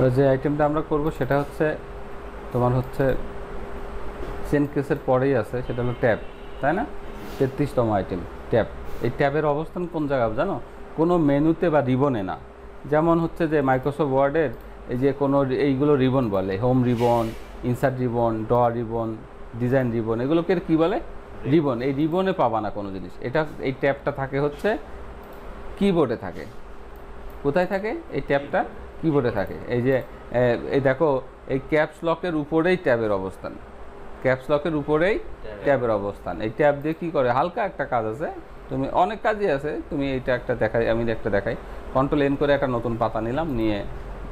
ওই যে আইটেমটা আমরা করব সেটা হচ্ছে তোমার হচ্ছে চেন কেসের পরেই আছে, সেটা হলো ট্যাব, তাই না? 33তম আইটেম ট্যাব। এই ট্যাবের অবস্থান কোন জায়গায় জানো? কোনো মেনুতে বা রিবনে না। যেমন হচ্ছে যে মাইক্রোসফট ওয়ার্ডের এই যে কোনো এইগুলো রিবন বলে, হোম রিবন, ইনসার্ট রিবন, ড রিবন, ডিজাইন রিবন, এগুলোকে কী বলে? রিবন। এই রিবনে পাবা না কোনো জিনিস। এটা এই ট্যাবটা থাকে হচ্ছে কিবোর্ডে থাকে। কোথায় থাকে এই ট্যাবটা? কিবোর্ডে থাকে। এই যে এই দেখো, এই ক্যাপস লকের উপরেই ট্যাবের অবস্থান, ক্যাপস লকের উপরেই ট্যাবের অবস্থান। এই ট্যাব দিয়ে কী করে? হালকা একটা কাজ আছে, তুমি অনেক কাজই আছে, তুমি এইটা একটা দেখাই, আমি একটা দেখাই। কন্ট্রোল এন করে একটা নতুন পাতা নিলাম, নিয়ে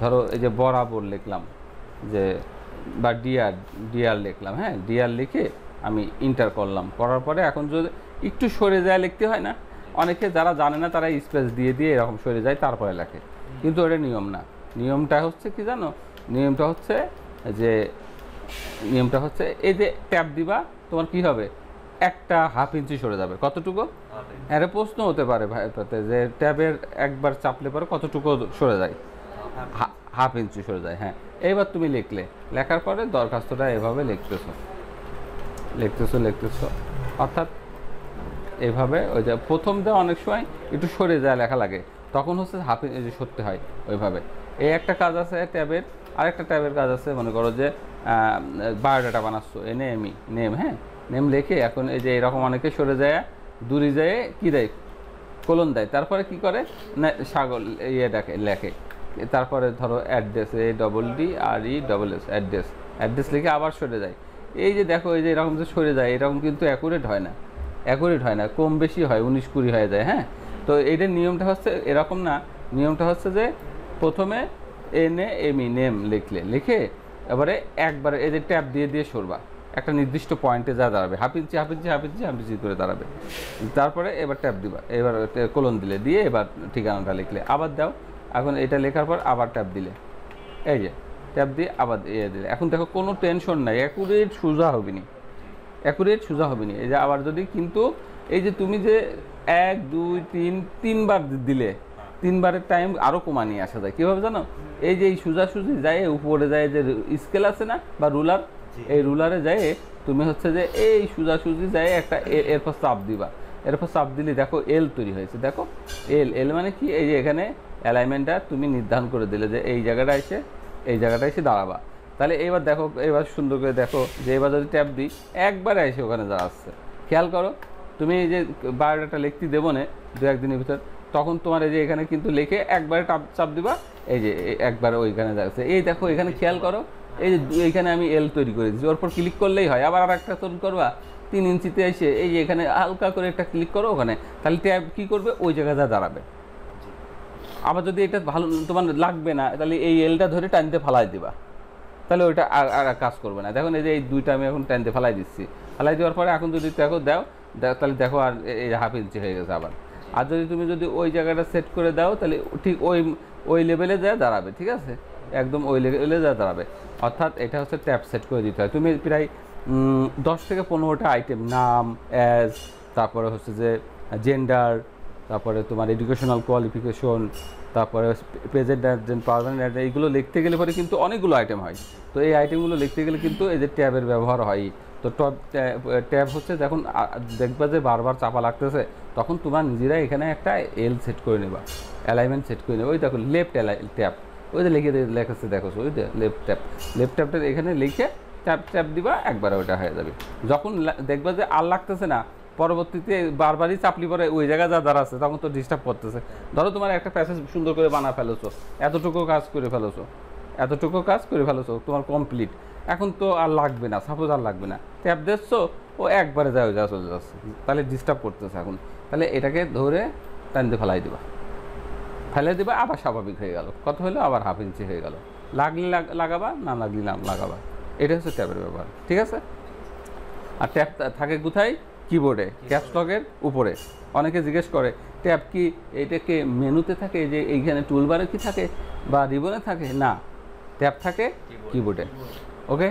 ধরো এই যে বরাবর লিখলাম, যে বা ডিআর লিখলাম, হ্যাঁ, ডিআর লিখে আমি ইন্টার করলাম, করার পরে এখন যদি একটু সরে যায় লিখতে হয় না, অনেকে যারা জানে না তারা স্পেস দিয়ে দিয়ে এরকম সরে যায় তারপরে লেখে, কিন্তু এটা নিয়ম না। নিয়মটা হচ্ছে কি জানো? নিয়মটা হচ্ছে যে এই যে ট্যাব দিবা, তোমার কি হবে? একটা হাফ ইঞ্চি সরে যাবে। কতটুকু? আরে প্রশ্ন হতে পারে ভাইটাতে যে ট্যাবের একবার চাপলে পরে কতটুকু সরে যায়? হাফ ইঞ্চি সরে যায়, হ্যাঁ। এইবার তুমি লিখলে, লেখার পরে দরখাস্তটা এভাবে লিখতেছো, অর্থাৎ এইভাবে। ওই যে প্রথম দিয়ে অনেক সময় একটু সরে যায় লেখা লাগে, তখন হচ্ছে হাফ ইঞ্চি সরতে হয় ওইভাবে। এই একটা কাজ আছে ট্যাবের। আরেকটা ট্যাবের কাজ আছে, মনে করো যে বায়োডাটা বানাচ্ছো, নেম, হ্যাঁ, নেম লিখে এখন এই যে এরকম অনেকে সরে যায়, দূরে যায় কী দেয়? কোলন দেয়। তারপরে কি করে না, সাগর লেখে। তারপরে ধরো অ্যাড্রেস, ADDRESS, অ্যাড্রেস লিখে আবার সরে যায়। এই যে দেখো, এই যে এরকম যে সরে যায়, এরকম কিন্তু অ্যাকুরেট হয় না, কম বেশি হয়, 19-20 হয়ে যায়, হ্যাঁ। তো এইটার নিয়মটা হচ্ছে এরকম না। নিয়মটা হচ্ছে যে প্রথমে নেম লিখে এবারে একবারে এই যে ট্যাব দিয়ে দিয়ে সরবা, একটা নির্দিষ্ট পয়েন্টে যা দাঁড়াবে, হাফ ইঞ্চি করে দাঁড়াবে। তারপরে এবার ট্যাব দিবা, এবার কোলন দিয়ে এবার ঠিকানাটা লিখলে, আবার দাও। এখন এটা লেখার পর আবার ট্যাব দিলে, এই যে ট্যাব দিয়ে আবার দিলে। এখন দেখো কোনো টেনশন নাই, অ্যাকুরেট সোজা হবে নি। এই যে আবার যদি, কিন্তু এই যে তুমি যে 1 2 3 তিনবার দিলে, তিনবারের টাইম আরও কমা নিয়ে আসা যায় কীভাবে জানো? এই যে এই সোজাসুজি যায় উপরে যায়, যে স্কেল আছে না বা রুলার, এই রুলারে যায় তুমি হচ্ছে যে এই সোজাসুজি যায় একটা এরপর চাপ দিবা, এরপর চাপ দিলে দেখো এল তৈরি হয়েছে। দেখো এল মানে কি? এই যে এখানে অ্যালাইনমেন্টটা তুমি নির্ধারণ করে দিলে যে এই জায়গাটা এসে দাঁড়াবা। তাহলে এবার দেখো, এবার সুন্দর করে দেখো যে এবার যদি ট্যাব দিই, একবারে এসে ওখানে দাঁড়াচ্ছে। খেয়াল করো, তুমি এই যে বায়োডাটা লিখতে দেবো না 2-1 দিনের ভিতর, তখন তোমার এই যে এখানে কিন্তু লিখে একবারে চাপ দিবা, এই যে একবারে ওইখানে যাচ্ছে। এই দেখো এখানে খেয়াল করো, এই যে এইখানে আমি এল তৈরি করে দিচ্ছি, ওর পর ক্লিক করলেই হয়। আবার একটা তৈরি করবা 3 ইঞ্চিতে এসে এই যে এখানে হালকা করে একটা ক্লিক করো ওখানে, তাহলে ট্যাব কী করবে? ওই জায়গায় যা দাঁড়াবে। আবার যদি এটা ভালো তোমার লাগবে না, তাহলে এই এলটা ধরে টানতে ফালাই দিবা, তাহলে ওইটা আর কাজ করবে না। দেখুন এই যে এই দুইটা আমি এখন টানতে ফালাই দিচ্ছি, ফালাই দেওয়ার পরে এখন যদি দাও তাহলে দেখো আর এই হাফ ইঞ্চি হয়ে গেছে আবার। আর তুমি যদি ওই জায়গাটা সেট করে দাও, তাহলে ঠিক ওই লেভেলে যা দাঁড়াবে, ঠিক আছে, একদম ওই লেভেলে যা দাঁড়াবে। অর্থাৎ এটা হচ্ছে ট্যাব সেট করে দিতে হয়। তুমি প্রায় 10 থেকে 15টা আইটেম, নাম, অ্যাজ, তারপরে হচ্ছে যে জেন্ডার, তারপরে তোমার এডুকেশনাল কোয়ালিফিকেশন, তারপরে প্রেজেন্ট অ্যাডজেন্ট, পারমানেন্ট অ্যাডজেন্ট, এইগুলো লিখতে গেলে পরে কিন্তু অনেকগুলো আইটেম হয়। তো এই আইটেমগুলো লিখতে গেলে কিন্তু এই যে ট্যাবের ব্যবহার হয়। তো ট্যাব হচ্ছে যখন দেখবা যে বারবার চাপা লাগতেছে, তখন তোমার নিজেরাই এখানে একটা এল সেট করে নেবা, অ্যালাইনমেন্ট সেট করে নেবা। ওই দেখো ট্যাব, ওই যে লেখাচ্ছে দেখো, ওই যে লেফট ট্যাবটা এখানে লিখে ট্যাব দিবা, একবারে ওইটা হয়ে যাবে। যখন দেখবা যে আর লাগতেছে না, পরবর্তীতে বারবারই চাপলি পরে ওই জায়গায় যা দাঁড়াচ্ছে, তখন তো ডিস্টার্ব করতেছে। ধরো তোমার একটা প্যাসেজ সুন্দর করে বানা ফেলেছো, এতটুকু কাজ করে ফেলেছো, তোমার কমপ্লিট। এখন তো আর লাগবে না, সাপোজ আর লাগবে না, ট্যাব দিচ্ছো, ও একবারে চলে যাচ্ছে, তাহলে ডিস্টার্ব করতেছে এখন। তাহলে এটাকে ধরে টানতে ফেলাই দিবা, আবার স্বাভাবিক হয়ে গেল। কত হলো? আবার হাফ ইঞ্চি হয়ে গেল। লাগলে লাগাবা, না লাগলে না লাগাবা। এটা হচ্ছে ট্যাবের ব্যবহার, ঠিক আছে। আর ট্যাব থাকে কোথায়? কিবোর্ডে, ক্যাপস লকের উপরে। অনেকে জিজ্ঞেস করে ট্যাব কি এটাকে মেনুতে থাকে, যে এইখানে টুলবারে কি থাকে বা রিবনে থাকে? না, ট্যাব থাকে কিবোর্ডে। ওকে।